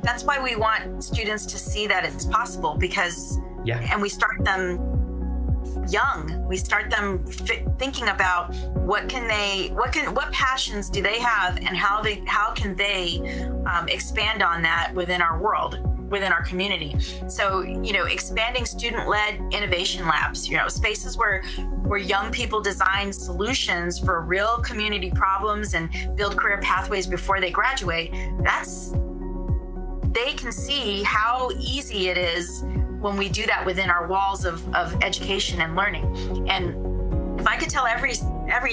that's why we want students to see that it's possible, because and we start them young. We start them thinking about what passions do they have, and how can they expand on that within our world, within our community. So, expanding student-led innovation labs, spaces where young people design solutions for real community problems and build career pathways before they graduate. They can see how easy it is when we do that within our walls of education and learning. And if I could tell every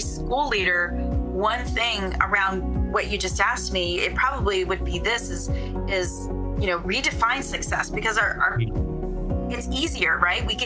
school leader one thing around what you just asked me, it probably would be this: is redefine success, because our it's easier, right? We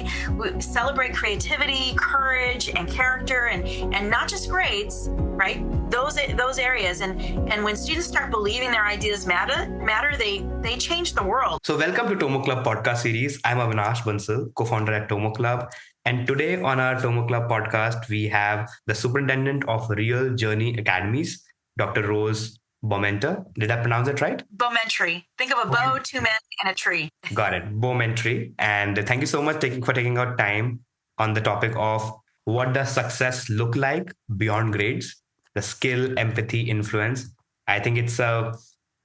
celebrate creativity, courage, and character, and not just grades, right? Those areas. And when students start believing their ideas matter, they change the world. So welcome to Tomo Club podcast series. I'm Avinash, co-founder at Tomo Club. And today on our Tomo Club podcast, we have the superintendent of Real Journey Academies, Dr. Rose Bomentre. Did I pronounce it right? Bomentre. Think of a bow, two men, and a tree. Got it. Bomentre. And thank you so much for taking out time on the topic of what does success look like beyond grades, the skill, empathy, influence. I think it's a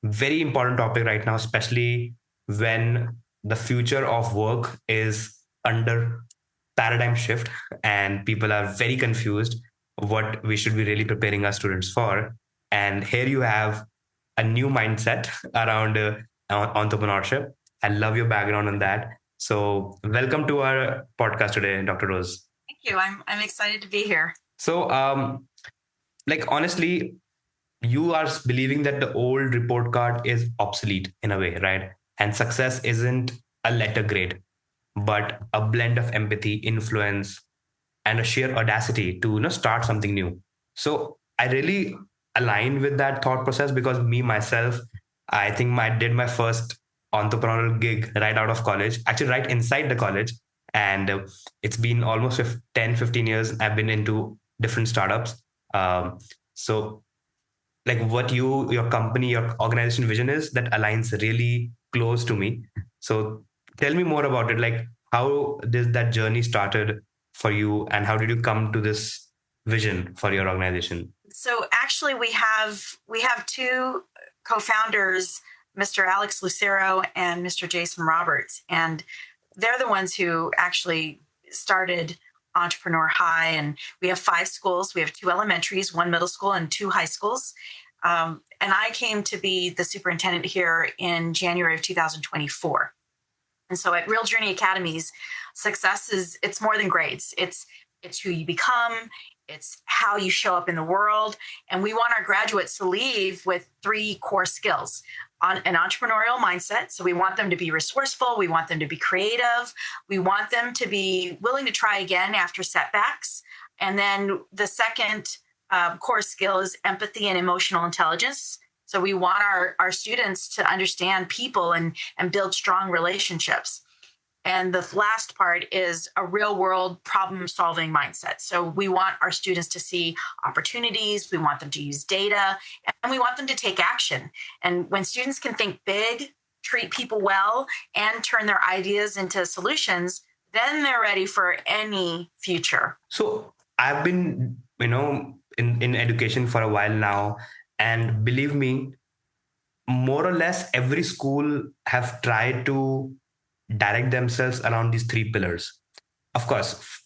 very important topic right now, especially when the future of work is under paradigm shift and people are very confused what we should be really preparing our students for. And here you have a new mindset around entrepreneurship. I love your background on that. So welcome to our podcast today, Dr. Rose. Thank you. I'm excited to be here. So, honestly, you are believing that the old report card is obsolete in a way, right? And success isn't a letter grade, but a blend of empathy, influence, and a sheer audacity to start something new. So I really align with that thought process, because myself, I think did my first entrepreneurial gig right out of college, actually right inside the college. And it's been almost 10-15 years I've been into different startups. So like what your company, your organization vision is, that aligns really close to me. So tell me more about it. Like, how did that journey started for you, and how did you come to this vision for your organization? So actually we have two co-founders, Mr. Alex Lucero and Mr. Jason Roberts, and they're the ones who actually started Entrepreneur High. And we have 5 schools. We have 2 elementaries, 1 middle school, and 2 high schools. And I came to be the superintendent here in January of 2024. And so at Real Journey Academies, success it's more than grades. It's who you become. It's how you show up in the world. And we want our graduates to leave with 3 core skills. On an entrepreneurial mindset. So we want them to be resourceful. We want them to be creative. We want them to be willing to try again after setbacks. And then the second core skill is empathy and emotional intelligence. So we want our students to understand people and build strong relationships. And the last part is a real world problem solving mindset. So we want our students to see opportunities. We want them to use data, and we want them to take action. And when students can think big, treat people well, and turn their ideas into solutions, then they're ready for any future. So I've been, in education for a while now. And believe me, more or less every school have tried to direct themselves around these 3 pillars. Of course,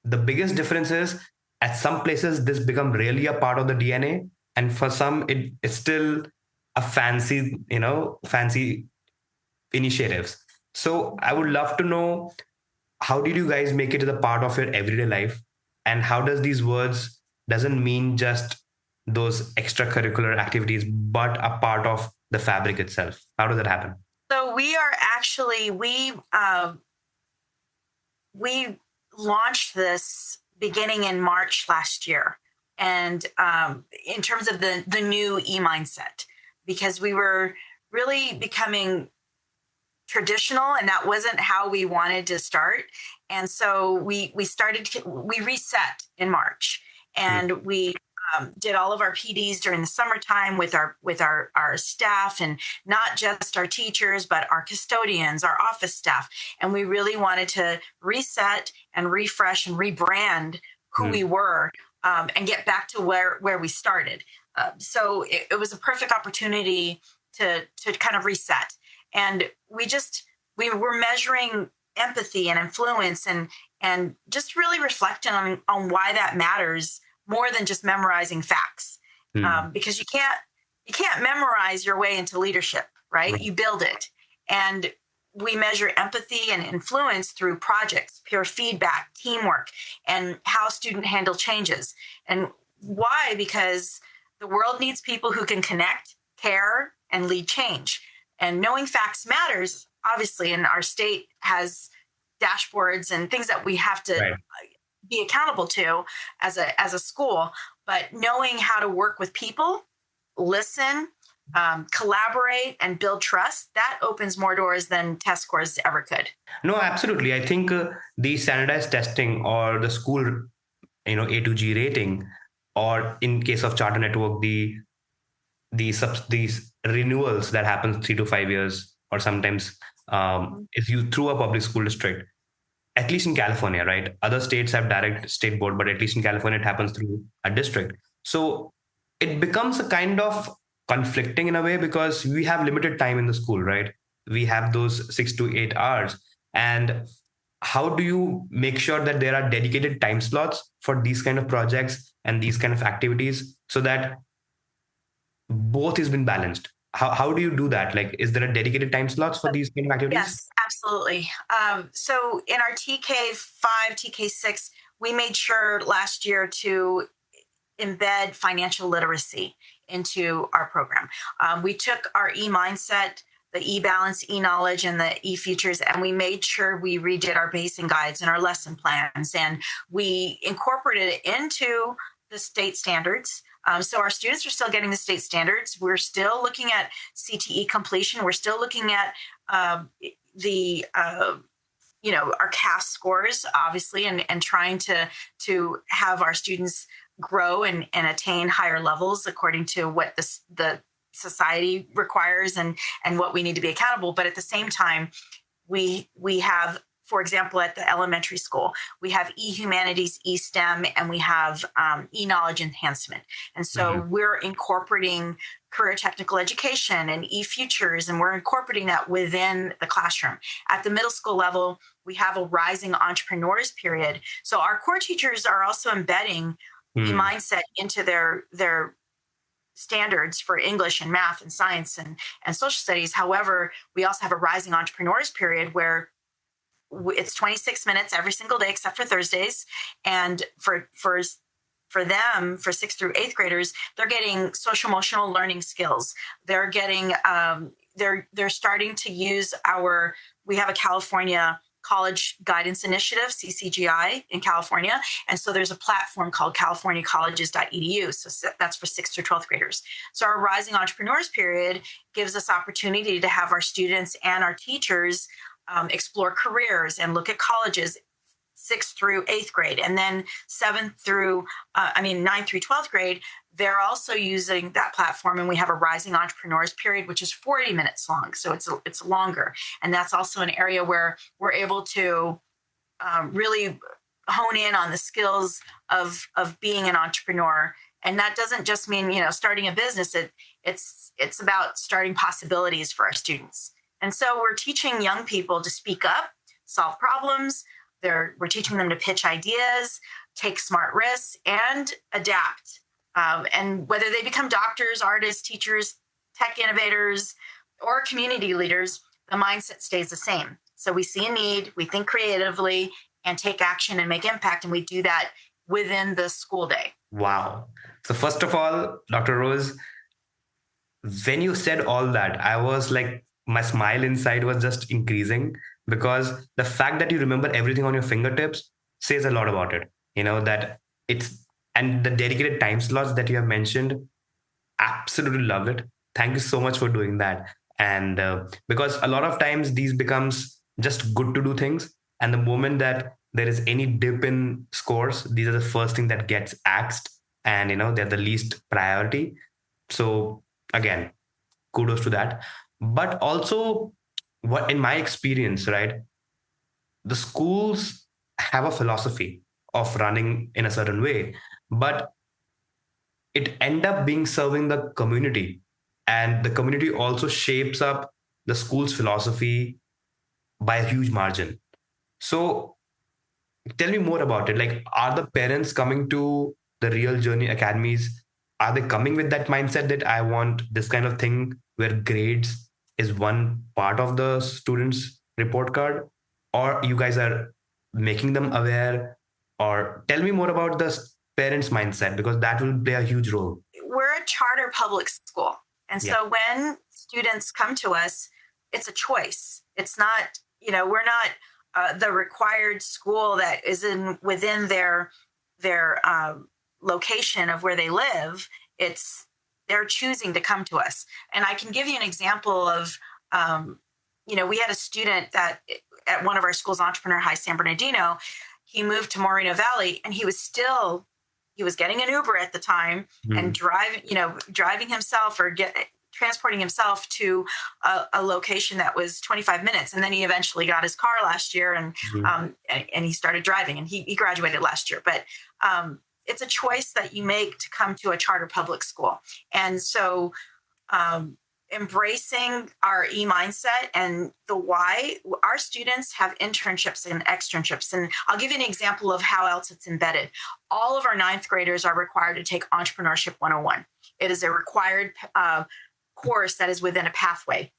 the biggest difference is at some places this become really a part of the DNA, and for some it's still a fancy initiatives. So I would love to know, how did you guys make it to the part of your everyday life, and how does these words doesn't mean just those extracurricular activities, but a part of the fabric itself? How does that happen? So we are actually, we launched this beginning in March last year. And in terms of the new e-mindset, because we were really becoming traditional, and that wasn't how we wanted to start. And so we reset in March, and we did all of our PDs during the summertime with our staff, and not just our teachers, but our custodians, our office staff. And we really wanted to reset and refresh and rebrand who we were, and get back to where we started. So it was a perfect opportunity to kind of reset. And we were measuring empathy and influence, and just really reflecting on why that matters more than just memorizing facts. Because you can't memorize your way into leadership, right? You build it. And we measure empathy and influence through projects, peer feedback, teamwork, and how students handle changes. And why? Because the world needs people who can connect, care, and lead change. And knowing facts matters, obviously, and our state has dashboards and things that we have to be accountable to as a school. But knowing how to work with people, listen, collaborate, and build trust, that opens more doors than test scores ever could. No, absolutely. I think the standardized testing or the school, A to G rating, or in case of charter network, these renewals that happens 3 to 5 years, or sometimes if you through a public school district, at least in California, right? Other states have direct state board, but at least in California, it happens through a district. So it becomes a kind of conflicting in a way, because we have limited time in the school, right? We have those 6 to 8 hours. And how do you make sure that there are dedicated time slots for these kind of projects and these kind of activities, so that both is been balanced? How do you do that? Like, is there a dedicated time slots for these kind of activities? Yes, absolutely. So in our TK5, TK6, we made sure last year to embed financial literacy into our program. We took our e-mindset, the e-balance, e-knowledge, and the e-futures, and we made sure we redid our basing guides and our lesson plans, and we incorporated it into the state standards. So our students are still getting the state standards. We're still looking at CTE completion. We're still looking at the our CAS scores, obviously, and trying to have our students grow and attain higher levels according to what the society requires and what we need to be accountable. But at the same time, we have, for example, at the elementary school, we have e-humanities, e-STEM, and we have e-knowledge enhancement. And so we're incorporating career technical education and e-futures, and we're incorporating that within the classroom. At the middle school level, we have a rising entrepreneurs period. So our core teachers are also embedding e-mindset into their standards for English and math and science and social studies. However, we also have a rising entrepreneurs period where it's 26 minutes every single day except for Thursdays. And for them, for 6th through 8th graders, they're getting social emotional learning skills. They're getting they're starting to use we have a California College Guidance Initiative, CCGI, in California. And so there's a platform called californiacolleges.edu. So that's for 6th through 12th graders. So our Rising Entrepreneurs period gives us opportunity to have our students and our teachers explore careers and look at colleges 6th through 8th grade. And then 9th through 12th grade, they're also using that platform. And we have a Rising Entrepreneurs period, which is 40 minutes long. So it's longer. And that's also an area where we're able to really hone in on the skills of being an entrepreneur. And that doesn't just mean, starting a business. It's about starting possibilities for our students. And so we're teaching young people to speak up, solve problems. We're teaching them to pitch ideas, take smart risks, and adapt. And whether they become doctors, artists, teachers, tech innovators, or community leaders, the mindset stays the same. So we see a need, we think creatively, and take action and make impact. And we do that within the school day. Wow. So first of all, Dr. Rose, when you said all that, I was like, my smile inside was just increasing, because the fact that you remember everything on your fingertips says a lot about it. That and the dedicated time slots that you have mentioned, absolutely love it. Thank you so much for doing that. And because a lot of times these becomes just good to do things, and the moment that there is any dip in scores, these are the first thing that gets axed. and they're the least priority. So again, kudos to that. But also, what in my experience, right, the schools have a philosophy of running in a certain way, but it end up being serving the community, and the community also shapes up the school's philosophy by a huge margin. So tell me more about it. Like, are the parents coming to the Real Journey Academies? Are they coming with that mindset that I want this kind of thing where grades is one part of the student's report card? Or you guys are making them aware? Or tell me more about the parents' mindset, because that will play a huge role. We're a charter public school. And Yeah. so when students come to us, it's a choice. It's not, we're not the required school that is within their location of where they live. It's they're choosing to come to us. And I can give you an example of, we had a student that at one of our schools, Entrepreneur High San Bernardino, he moved to Moreno Valley, and he was getting an Uber at the time and driving himself or transporting himself to a location that was 25 minutes. And then he eventually got his car last year, and he started driving, and he graduated last year. But it's a choice that you make to come to a charter public school. And so embracing our mindset and the why, our students have internships and externships. And I'll give you an example of how else it's embedded. All of our ninth graders are required to take Entrepreneurship 101. It is a required course that is within a pathway.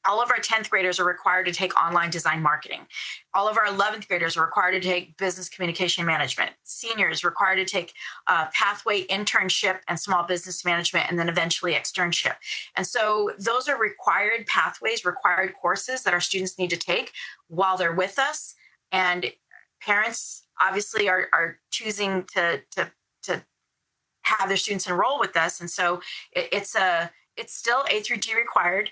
All of our 10th graders are required to take online design marketing. All of our 11th graders are required to take business communication management. Seniors required to take pathway internship and small business management, and then eventually externship. And so those are required pathways, required courses that our students need to take while they're with us. And parents obviously are choosing to have their students enroll with us. And so it's still A through G required.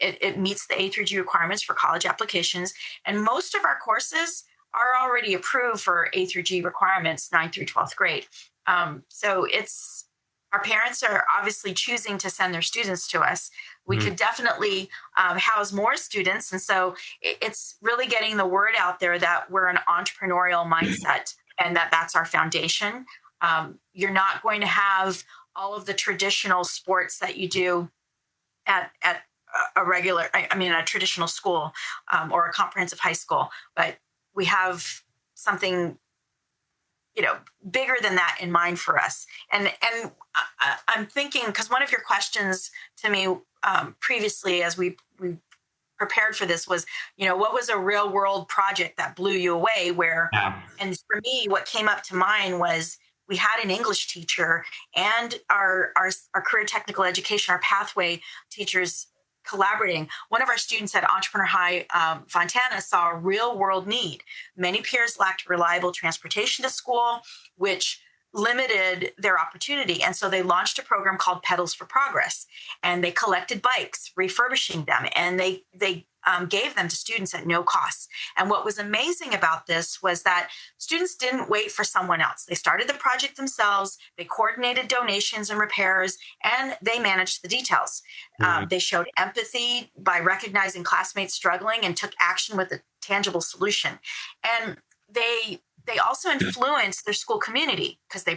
It meets the A through G requirements for college applications. And most of our courses are already approved for A through G requirements, 9th through 12th grade. So our parents are obviously choosing to send their students to us. We could definitely house more students. And so it's really getting the word out there that we're an entrepreneurial mindset and that that's our foundation. You're not going to have all of the traditional sports that you do at a traditional school or a comprehensive high school, but we have something, bigger than that in mind for us. And I'm thinking, because one of your questions to me previously, as we prepared for this, was, what was a real world project that blew you away? And for me, what came up to mind was, we had an English teacher and our career technical education, our pathway teachers collaborating. One of our students at Entrepreneur High Fontana saw a real world need. Many peers lacked reliable transportation to school, which limited their opportunity. And so they launched a program called Pedals for Progress, and they collected bikes, refurbishing them, and they gave them to students at no cost. And what was amazing about this was that students didn't wait for someone else. They started the project themselves, they coordinated donations and repairs, and they managed the details. They showed empathy by recognizing classmates struggling and took action with a tangible solution. And they also influenced their school community because they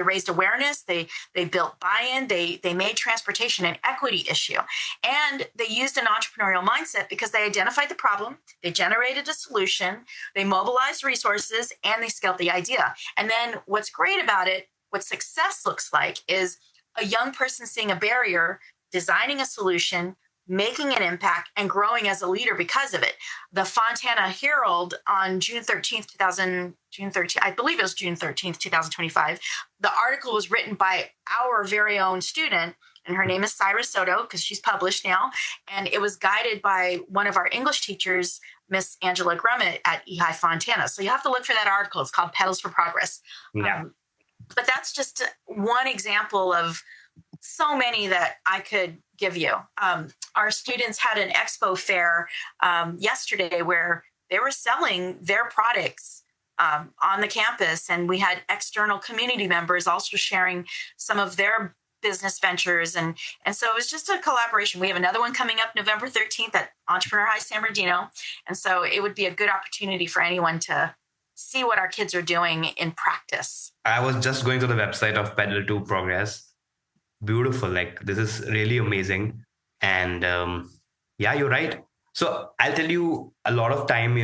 raised awareness, they built buy-in, they made transportation an equity issue, and they used an entrepreneurial mindset because they identified the problem, they generated a solution, they mobilized resources, and they scaled the idea. And then what's great about it, what success looks like, is a young person seeing a barrier, designing a solution, making an impact, and growing as a leader because of it. The Fontana Herald on June 13th, 2025, the article was written by our very own student, and her name is Cyrus Soto, because she's published now, and it was guided by one of our English teachers, Miss Angela Grummett at Ehi Fontana. So you have to look for that article. It's called Pedals for Progress. Yeah. But that's just one example of so many that I could give you. Our students had an expo fair yesterday where they were selling their products on the campus, and we had external community members also sharing some of their business ventures, and so it was just a collaboration. We have another one coming up November 13th at Entrepreneur High San Bernardino, and so it would be a good opportunity for anyone to see what our kids are doing in practice. I was just going to the website of Pedal to Progress. Beautiful. Like, this is really amazing. And yeah, you're right. So I'll tell you, a lot of time,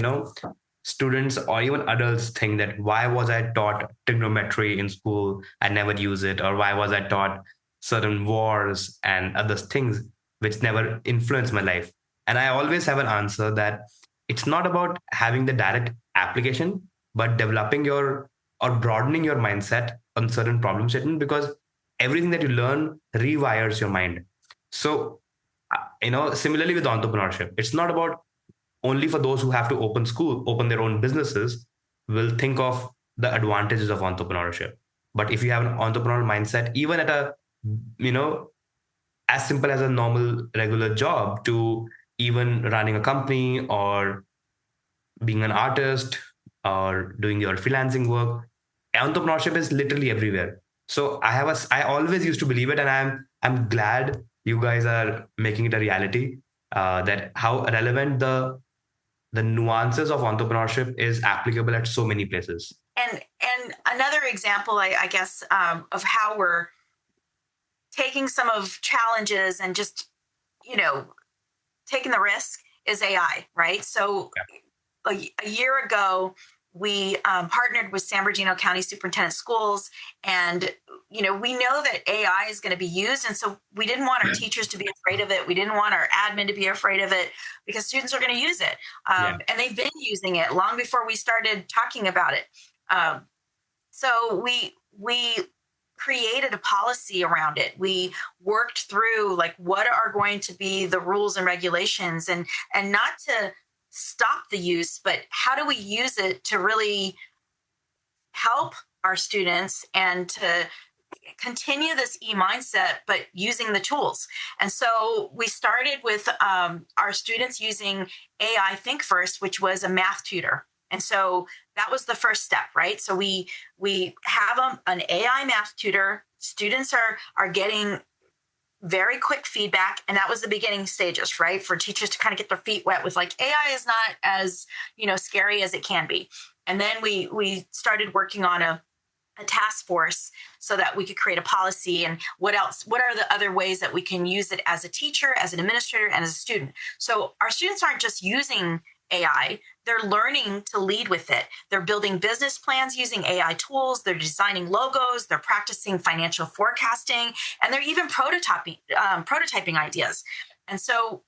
students or even adults think that why was I taught trigonometry in school? I never use it. Or why was I taught certain wars and other things which never influenced my life? And I always have an answer that it's not about having the direct application, but developing your or broadening your mindset on certain problem statement, because everything that you learn rewires your mind. So, similarly with entrepreneurship, it's not about only for those who have to open their own businesses, will think of the advantages of entrepreneurship. But if you have an entrepreneurial mindset, even at a, you know, as simple as a normal regular job to even running a company or being an artist or doing your freelancing work, entrepreneurship is literally everywhere. So I always used to believe it, and I'm glad you guys are making it a reality. That how relevant the nuances of entrepreneurship is applicable at so many places. And another example, I guess, of how we're taking some of challenges and just, you know, taking the risk is AI, right? So a year ago, we partnered with San Bernardino County Superintendent Schools, and we know that AI is going to be used, and so we didn't want our teachers to be afraid of it. We didn't want our admin to be afraid of it, because students are going to use it, and they've been using it long before we started talking about it. So we created a policy around it. We worked through like what are going to be the rules and regulations, and not to stop the use, but how do we use it to really help our students and to continue this e-mindset, but using the tools. And so we started with our students using AI Think First, which was a math tutor. And so that was the first step, right? So we have an AI math tutor. Students are getting very quick feedback, and that was the beginning stages, right, for teachers to kind of get their feet wet with like AI is not as scary as it can be. And then we started working on a task force so that we could create a policy, and what are the other ways that we can use it as a teacher, as an administrator, and as a student. So our students aren't just using AI, they're learning to lead with it. They're building business plans using AI tools, they're designing logos, they're practicing financial forecasting, and they're even prototyping ideas. And so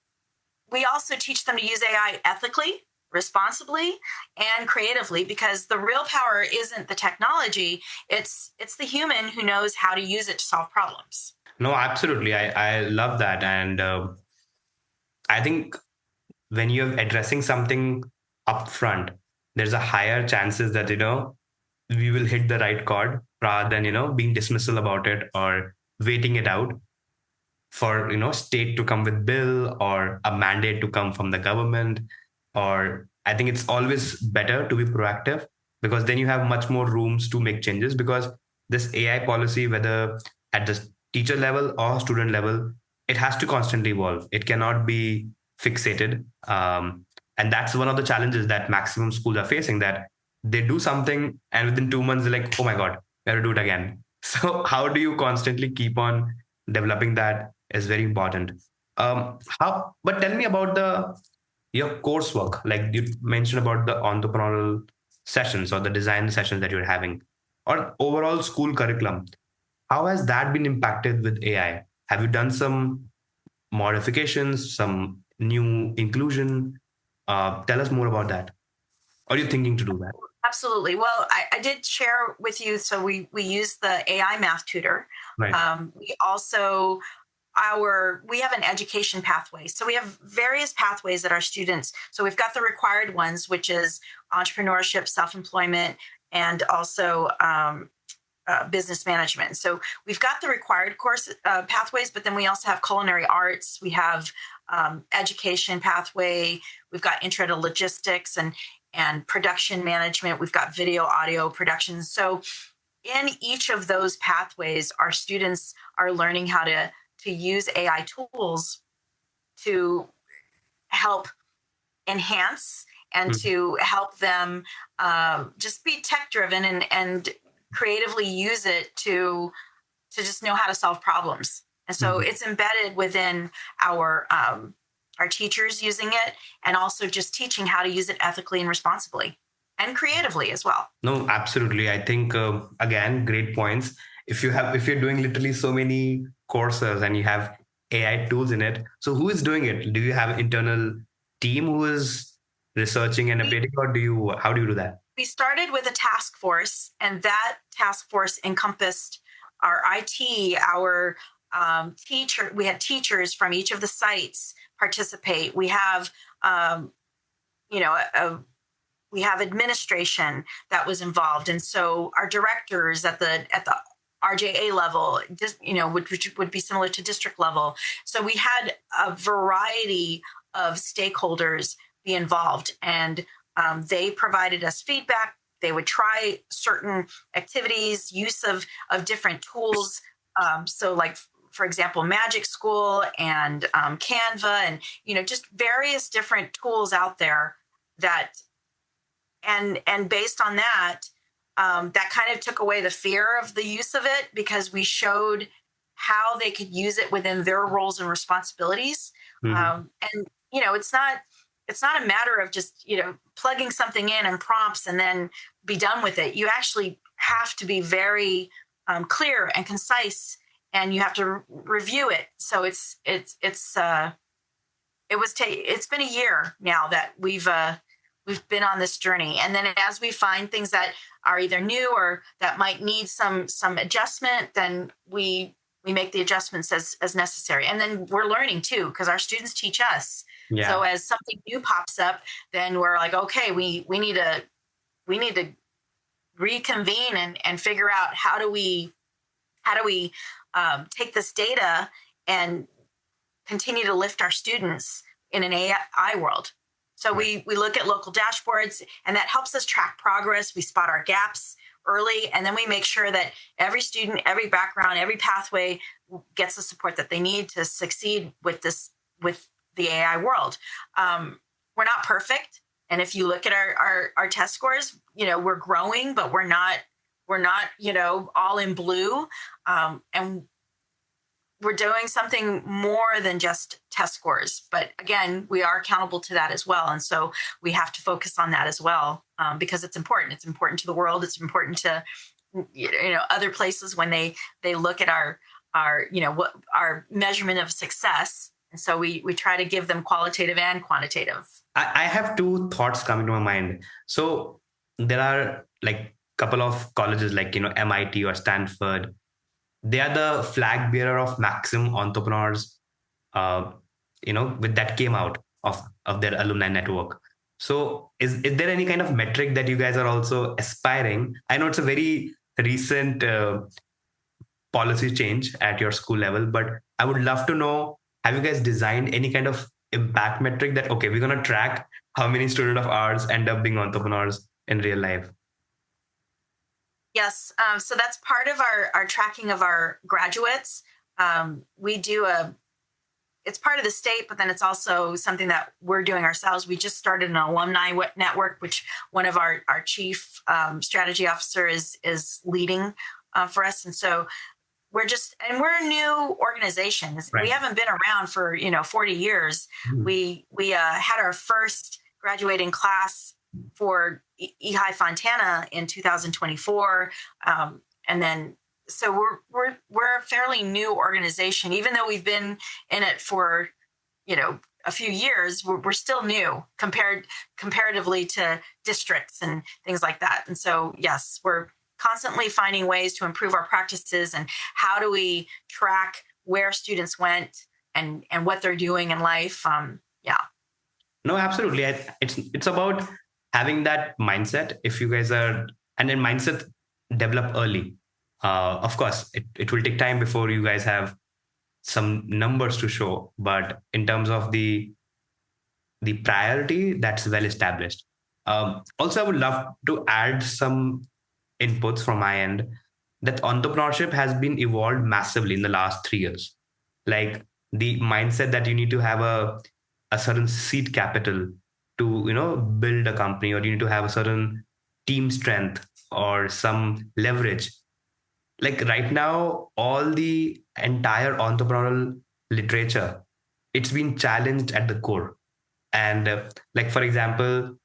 we also teach them to use AI ethically, responsibly, and creatively, because the real power isn't the technology, it's the human who knows how to use it to solve problems. No, absolutely. I love that. And I think when you're addressing something upfront, there's a higher chances that, we will hit the right chord rather than, being dismissal about it or waiting it out for, state to come with bill or a mandate to come from the government. Or I think it's always better to be proactive, because then you have much more rooms to make changes, because this AI policy, whether at the teacher level or student level, it has to constantly evolve. It cannot be fixated. And that's one of the challenges that maximum schools are facing, that they do something and within 2 months they're like, oh my God, we have to do it again. So how do you constantly keep on developing that is very important. But tell me about your coursework. Like you mentioned about the entrepreneurial sessions or the design sessions that you're having, or overall school curriculum. How has that been impacted with AI? Have you done some modifications, some new inclusion? Tell us more about that. Are you thinking to do that? Absolutely. Well, I did share with you. So we use the AI math tutor. Right. We also we have an education pathway. So we have various pathways that our students. So we've got the required ones, which is entrepreneurship, self-employment, and also business management. So we've got the required course pathways, but then we also have culinary arts. We have education pathway. We've got intro to logistics, and and production management. We've got video, audio production. So in each of those pathways, our students are learning how to use AI tools to help enhance and to help them just be tech driven and creatively use it to just know how to solve problems. And so it's embedded within our teachers using it, and also just teaching how to use it ethically and responsibly and creatively as well. No, absolutely. I think again, great points. If you're doing literally so many courses and you have AI tools in it, so who is doing it? Do you have internal team who is researching and updating, or how do you do that? We started with a task force, and that task force encompassed our IT, our teacher. We had teachers from each of the sites participate. We have, we have administration that was involved, and so our directors at the RJA level, which would be similar to district level. So we had a variety of stakeholders be involved, and they provided us feedback. They would try certain activities, use of different tools. So like, for example, Magic School and Canva, and just various different tools out there that, and based on that, that kind of took away the fear of the use of it, because we showed how they could use it within their roles and responsibilities. And it's not a matter of just plugging something in and prompts and then be done with it. You actually have to be very clear and concise, and you have to review it. So it's been a year now that we've been on this journey, and then as we find things that are either new or that might need some adjustment, then we make the adjustments as necessary. And then we're learning too, because our students teach us. Yeah. So as something new pops up, then we're like, okay, we need to reconvene and figure out how do we take this data and continue to lift our students in an AI world. So we look at local dashboards, and that helps us track progress. We spot our gaps early, and then we make sure that every student, every background, every pathway gets the support that they need to succeed with the AI world. We're not perfect, and if you look at our test scores, we're growing, but we're not all in blue, and we're doing something more than just test scores. But again, we are accountable to that as well. And so we have to focus on that as well, because it's important. It's important to the world. It's important to other places when they look at our measurement of success. And so we try to give them qualitative and quantitative. I have two thoughts coming to my mind. So there are like couple of colleges like MIT or Stanford. They are the flag bearer of maximum entrepreneurs, with that came out of their alumni network. So is there any kind of metric that you guys are also aspiring? I know it's a very recent policy change at your school level, but I would love to know, have you guys designed any kind of impact metric that, okay, we're going to track how many students of ours end up being entrepreneurs in real life? Yes. So that's part of our tracking of our graduates. We do it's part of the state, but then it's also something that we're doing ourselves. We just started an alumni network, which one of our chief strategy officer is leading for us. And so we're a new organization. Right. We haven't been around for 40 years. Mm-hmm. We had our first graduating class for Ehi Fontana in 2024, and then so we're a fairly new organization. Even though we've been in it for a few years, we're still new comparatively to districts and things like that. And so yes, we're constantly finding ways to improve our practices, and how do we track where students went and what they're doing in life. No, absolutely. It's about having that mindset. If you guys are, and then mindset develop early. Of course, it will take time before you guys have some numbers to show, but in terms of the priority, that's well established. Also, I would love to add some inputs from my end that entrepreneurship has been evolved massively in the last 3 years. Like the mindset that you need to have a certain seed capital to build a company, or you need to have a certain team strength or some leverage. Like right now, all the entire entrepreneurial literature, it's been challenged at the core. And like for example,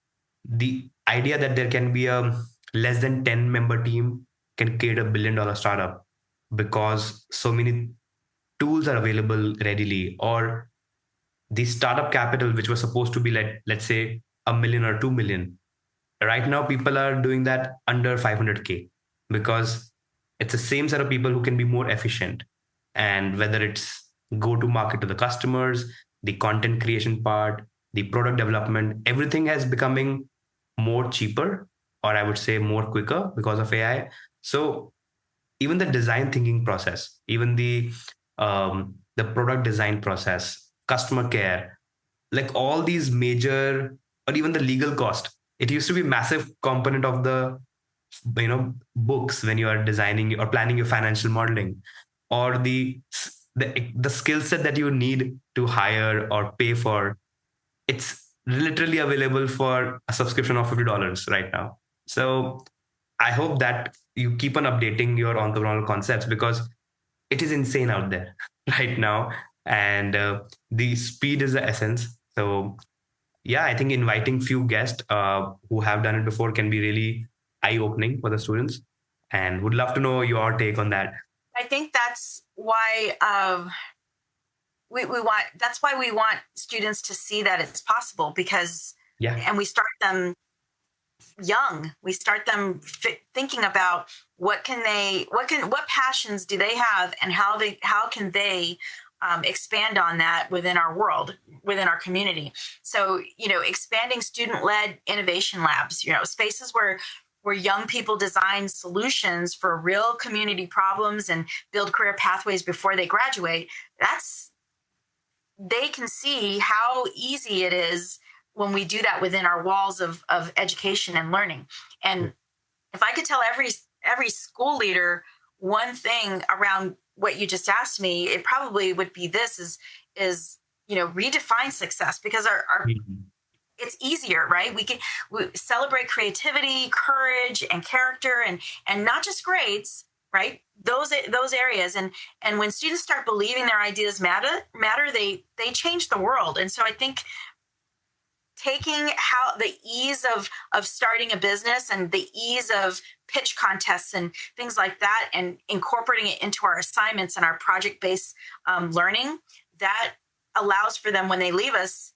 the idea that there can be a less than 10 member team can create $1 billion startup because so many tools are available readily, or the startup capital which was supposed to be like, let's say, a million or 2 million, right now people are doing that under 500K because it's the same set of people who can be more efficient. And whether it's go to market to the customers, the content creation part, the product development, everything has becoming more cheaper, or I would say more quicker because of AI. So even the design thinking process, even the product design process, customer care, like all these major, or even the legal cost, it used to be massive component of the books when you are designing or planning your financial modeling, or the skill set that you need to hire or pay for. It's literally available for a subscription of $50 right now. So I hope that you keep on updating your entrepreneurial concepts because it is insane out there right now, and the speed is the essence. So yeah, I think inviting few guests who have done it before can be really eye opening for the students, and would love to know your take on that. I think that's why we want, that's why we want students to see that it's possible, because, Yeah. and we start them young. We start them thinking about what passions do they have, and how can they expand on that within our world, within our community. So, expanding student-led innovation labs, spaces where young people design solutions for real community problems and build career pathways before they graduate. That's They can see how easy it is when we do that within our walls of education and learning. And if I could tell every school leader one thing around what you just asked me, it probably would be this: is redefine success, because our Mhm. it's easier, right? We celebrate creativity, courage, and character, and not just grades, right? Those areas. And when students start believing their ideas matter, they change the world. And so I think taking how the ease of starting a business and the ease of pitch contests and things like that, and incorporating it into our assignments and our project-based learning, that allows for them when they leave us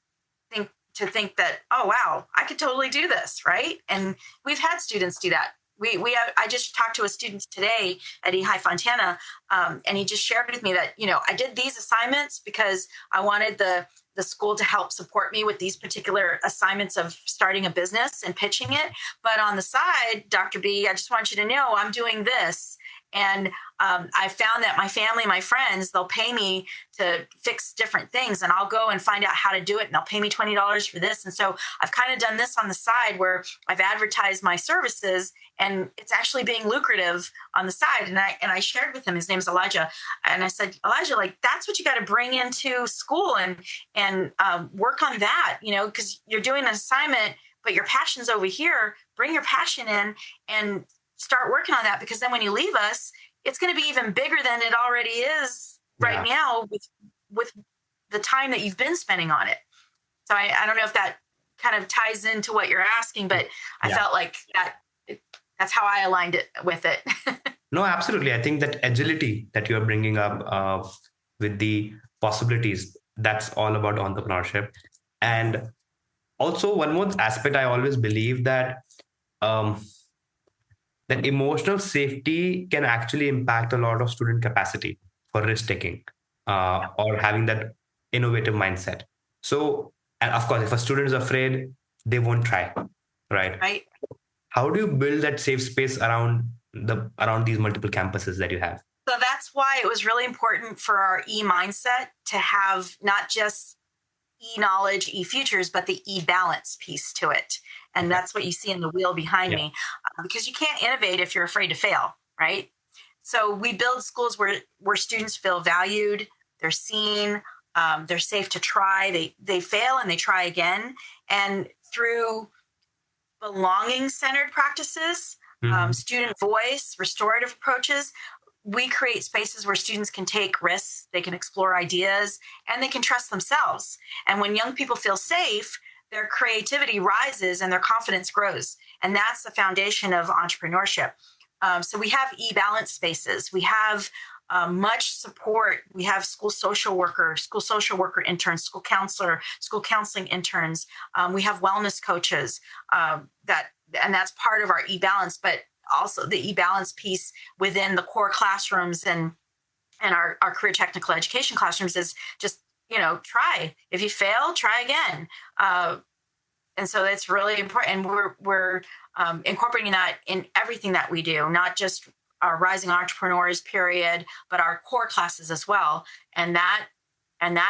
think that, oh wow, I could totally do this, right? And we've had students do that. I just talked to a student today at Ehi Fontana, and he just shared with me that I did these assignments because I wanted the school to help support me with these particular assignments of starting a business and pitching it. But on the side, Dr. B, I just want you to know I'm doing this. And I found that my family, my friends, they'll pay me to fix different things, and I'll go and find out how to do it, and they'll pay me $20 for this. And so I've kind of done this on the side where I've advertised my services, and it's actually being lucrative on the side. And I shared with him, his name's Elijah, and I said, Elijah, like, that's what you got to bring into school and work on that, because you're doing an assignment, but your passion's over here. Bring your passion in and start working on that, because then when you leave us, it's going to be even bigger than it already is right Yeah. now with the time that you've been spending on it. So I don't know if that kind of ties into what you're asking, but I Yeah. felt like that's how I aligned it with it. No, absolutely. I think that agility that you are bringing up with the possibilities, that's all about entrepreneurship. And also, one more aspect, I always believe um, that emotional safety can actually impact a lot of student capacity for risk taking, or having that innovative mindset. So, and of course, if a student is afraid, they won't try, right? Right. How do you build that safe space around these multiple campuses that you have? So that's why it was really important for our mindset to have not just e-knowledge, e-futures, but the e-balance piece to it. And Okay. that's what you see in the wheel behind Yeah. me, because you can't innovate if you're afraid to fail, right? So we build schools where students feel valued, they're seen, they're safe to try. They fail and they try again, and through belonging centered practices, Mhm. student voice, restorative approaches, we create spaces where students can take risks, they can explore ideas, and they can trust themselves. And when young people feel safe, their creativity rises and their confidence grows. And that's the foundation of entrepreneurship. So we have e-balance spaces. We have much support. We have school social worker interns, school counselor, school counseling interns. We have wellness coaches and that's part of our e-balance, but also the e-balance piece within the core classrooms and our career technical education classrooms is just, try. If you fail, try again. And so it's really important. And we're incorporating that in everything that we do, not just our rising entrepreneurs period, but our core classes as well. And that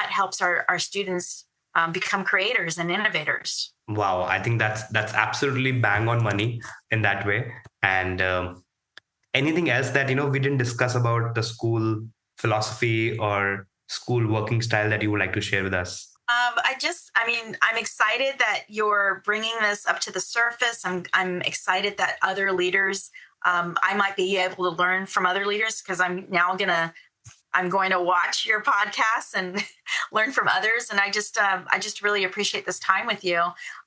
helps our students become creators and innovators. Wow, I think that's absolutely bang on money in that way. And anything else that we didn't discuss about the school philosophy or school working style that you would like to share with us? I'm excited that you're bringing this up to the surface. I'm excited that other leaders, I might be able to learn from other leaders because I'm going to watch your podcasts and learn from others. And I just really appreciate this time with you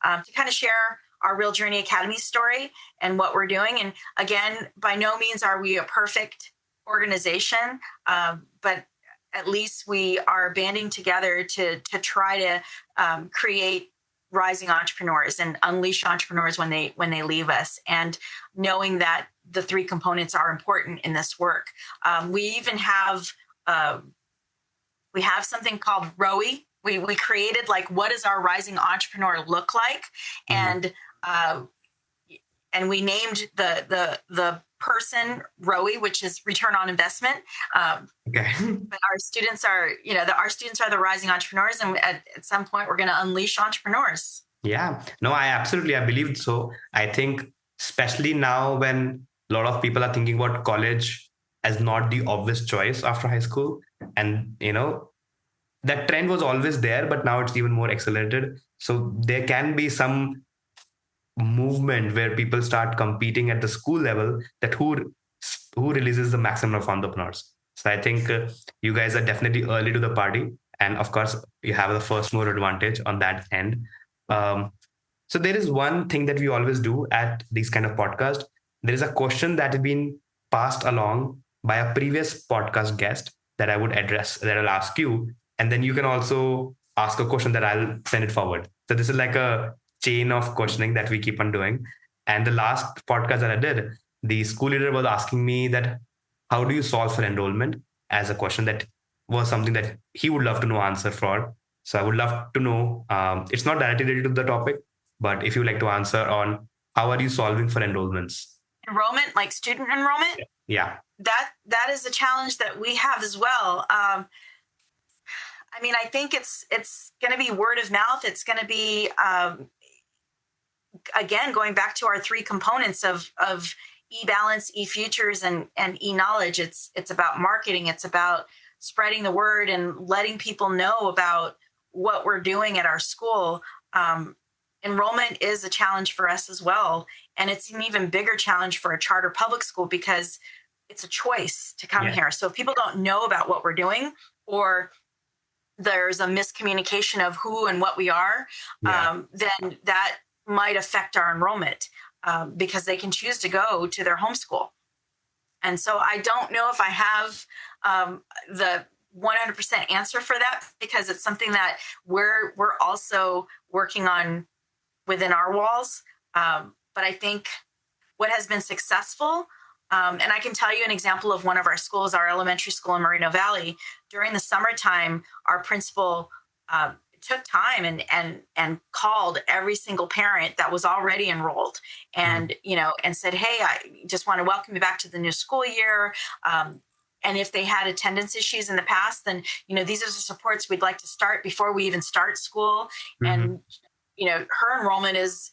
to kind of share our Real Journey Academy story and what we're doing. And again, by no means are we a perfect organization, but at least we are banding together to try to create rising entrepreneurs and unleash entrepreneurs when they leave us, and knowing that the three components are important in this work. We even have we have something called ROE. We created, like, what does our rising entrepreneur look like, Mhm. uh, and we named the person ROE, which is return on investment. Okay. But our students are, our students are the rising entrepreneurs, and at some point we're going to unleash entrepreneurs. Yeah, no, I believed so. I think, especially now when a lot of people are thinking about college as not the obvious choice after high school, and that trend was always there, but now it's even more accelerated. So there can be some movement where people start competing at the school level, that who releases the maximum of entrepreneurs. So I think you guys are definitely early to the party, and of course you have the first mover advantage on that end. um, so there is one thing that we always do at these kind of podcasts. There is a question that has been passed along by a previous podcast guest that I would address, that I'll ask you, and then you can also ask a question that I'll send it forward. So this is like a chain of questioning that we keep on doing. And the last podcast that I did, the school leader was asking me that how do you solve for enrollment, as a question that was something that he would love to know answer for. So I would love to know. It's not directly related to the topic, but if you like to answer on how are you solving for enrollments? Enrollment, like student enrollment, Yeah. that is a challenge that we have as well. I think it's going to be word of mouth. It's going to be again, going back to our three components of e-balance, e-futures, and e-knowledge. It's about marketing. It's about spreading the word and letting people know about what we're doing at our school. Enrollment is a challenge for us as well, and it's an even bigger challenge for a charter public school because it's a choice to come Yeah. here. So if people don't know about what we're doing, or there's a miscommunication of who and what we are, Yeah. then that might affect our enrollment, because they can choose to go to their homeschool. And so I don't know if I have the 100% answer for that, because it's something that we're also working on within our walls. But I think what has been successful, and I can tell you an example of one of our schools, our elementary school in Moreno Valley. During the summertime, our principal took time and called every single parent that was already enrolled, Mm. and and said, "Hey, I just want to welcome you back to the new school year." and if they had attendance issues in the past, then, these are the supports we'd like to start before we even start school. And, her enrollment is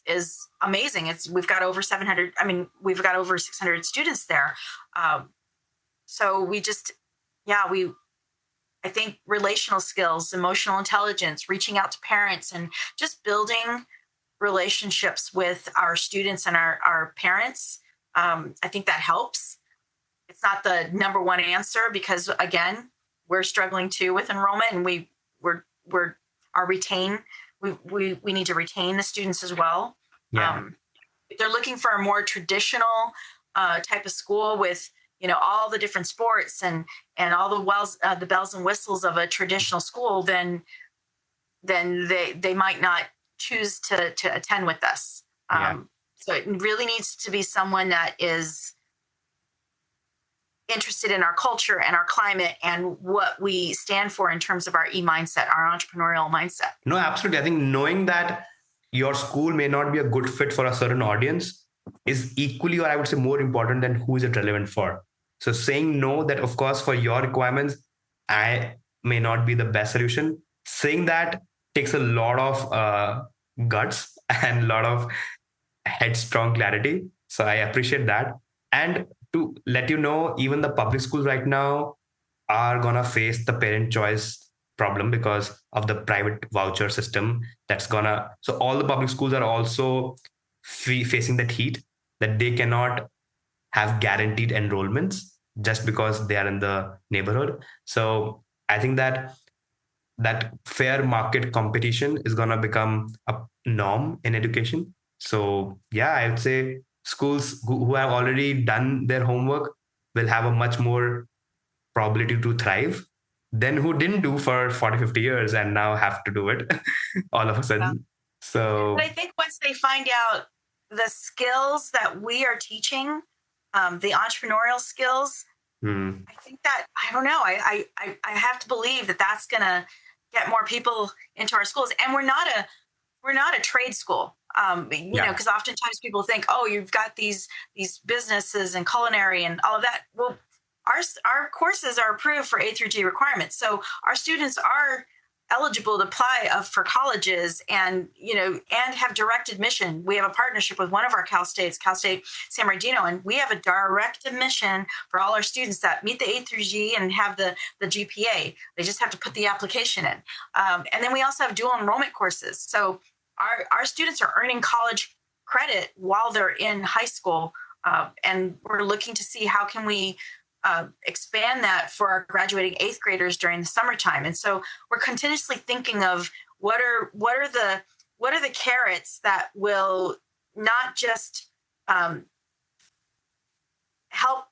amazing. We've got over 700. I mean, we've got over 600 students there. So I think relational skills, emotional intelligence, reaching out to parents, and just building relationships with our students and our parents. I think that helps. It's not the number one answer because, again, we're struggling too with enrollment, and we need to retain the students as well. Yeah. If they're looking for a more traditional type of school with all the different sports and all the bells and whistles of a traditional school, then they might not choose to attend with us. So it really needs to be someone that is interested in our culture and our climate and what we stand for in terms of our mindset, our entrepreneurial mindset. No, absolutely. I think knowing that your school may not be a good fit for a certain audience is equally, or I would say more important than who is it relevant for. So saying no, that of course for your requirements, I may not be the best solution. Saying that takes a lot of guts and a lot of headstrong clarity. So I appreciate that. And to let you know, even the public schools right now are gonna face the parent choice problem because of the private voucher system that's gonna. So all the public schools are also facing that heat that they cannot have guaranteed enrollments just because they are in the neighborhood. So I think that fair market competition is going to become a norm in education. So yeah, I would say schools who have already done their homework will have a much more probability to thrive than who didn't do for 40, 50 years and now have to do it all of a sudden. So but I think once they find out the skills that we are teaching, the entrepreneurial skills, I think that, I don't know, I have to believe that that's going to get more people into our schools. And we're not a trade school. Because oftentimes people think, oh, you've got these businesses and culinary and all of that. Well, our courses are approved for A through G requirements, so our students are eligible to apply for colleges and have direct admission. We have a partnership with one of our Cal State San Bernardino, and we have a direct admission for all our students that meet the A through G and have the GPA. They just have to put the application in. And then we also have dual enrollment courses. So our students are earning college credit while they're in high school. And we're looking to see how can we expand that for our graduating 8th graders during the summertime. And so we're continuously thinking of what are the carrots that will not just help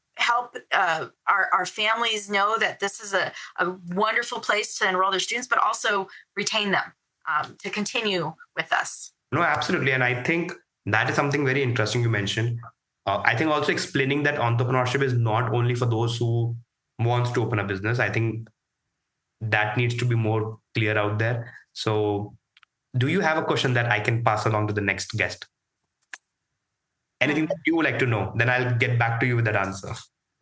our families know that this is a wonderful place to enroll their students, but also retain them to continue with us. No, absolutely. And I think that is something very interesting you mentioned. I think also explaining that entrepreneurship is not only for those who wants to open a business. I think that needs to be more clear out there. So do you have a question that I can pass along to the next guest? Anything that you would like to know? Then I'll get back to you with that answer.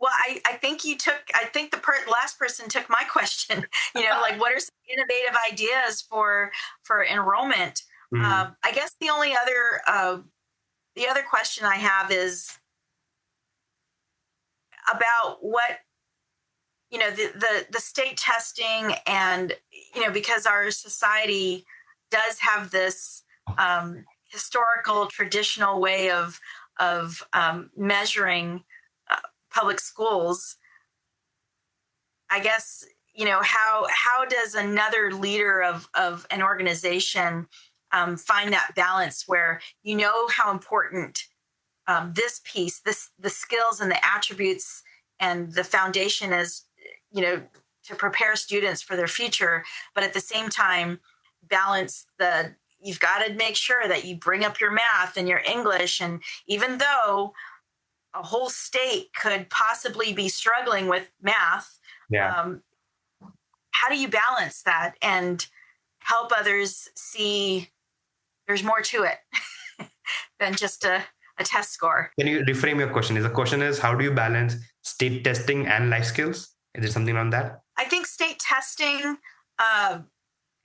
Well, I think the last person took my question, like what are some innovative ideas for enrollment? I guess the only other question I have is about what, the state testing and, because our society does have this historical traditional way of measuring public schools. I guess, how does another leader of an organization find that balance where how important this piece, the skills and the attributes and the foundation is, to prepare students for their future, but at the same time balance you've got to make sure that you bring up your math and your English. And even though a whole state could possibly be struggling with math, how do you balance that and help others see there's more to it than just a test score? Can you reframe your question? The question is, how do you balance state testing and life skills? Is there something on that? I think state testing, uh,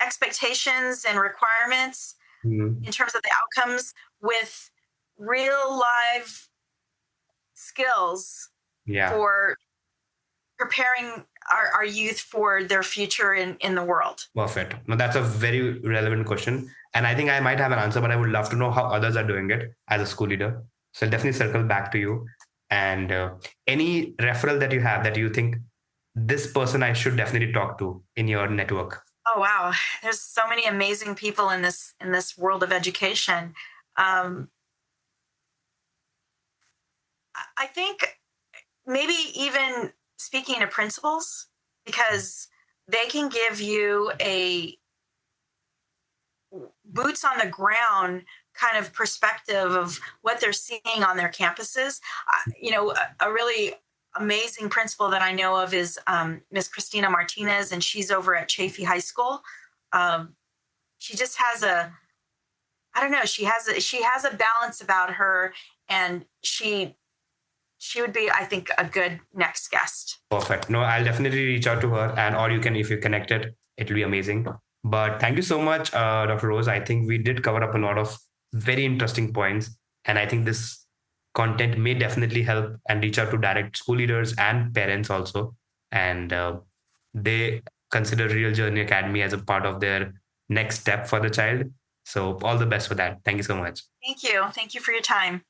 expectations and requirements Mm-hmm. in terms of the outcomes with real live skills Yeah. for preparing our youth for their future in the world. Perfect. No, that's a very relevant question. And I think I might have an answer, but I would love to know how others are doing it as a school leader. So I'll definitely circle back to you. And any referral that you have that you think this person I should definitely talk to in your network. Oh wow, there's so many amazing people in this world of education. Um, I think maybe even speaking to principals, because they can give you a boots on the ground kind of perspective of what they're seeing on their campuses. A really amazing principal that I know of is Miss Christina Martinez, and she's over at Chaffee High School. She just has I don't know, she has a balance about her, and she would be, I think, a good next guest. Perfect. No, I'll definitely reach out to her, and or you can, if you're connected, it'll be amazing. But thank you so much, Dr. Rose. I think we did cover up a lot of very interesting points, and I think this content may definitely help and reach out to direct school leaders and parents also, and they consider Real Journey Academy as a part of their next step for the child. So all the best for that. Thank you so much. Thank you for your time.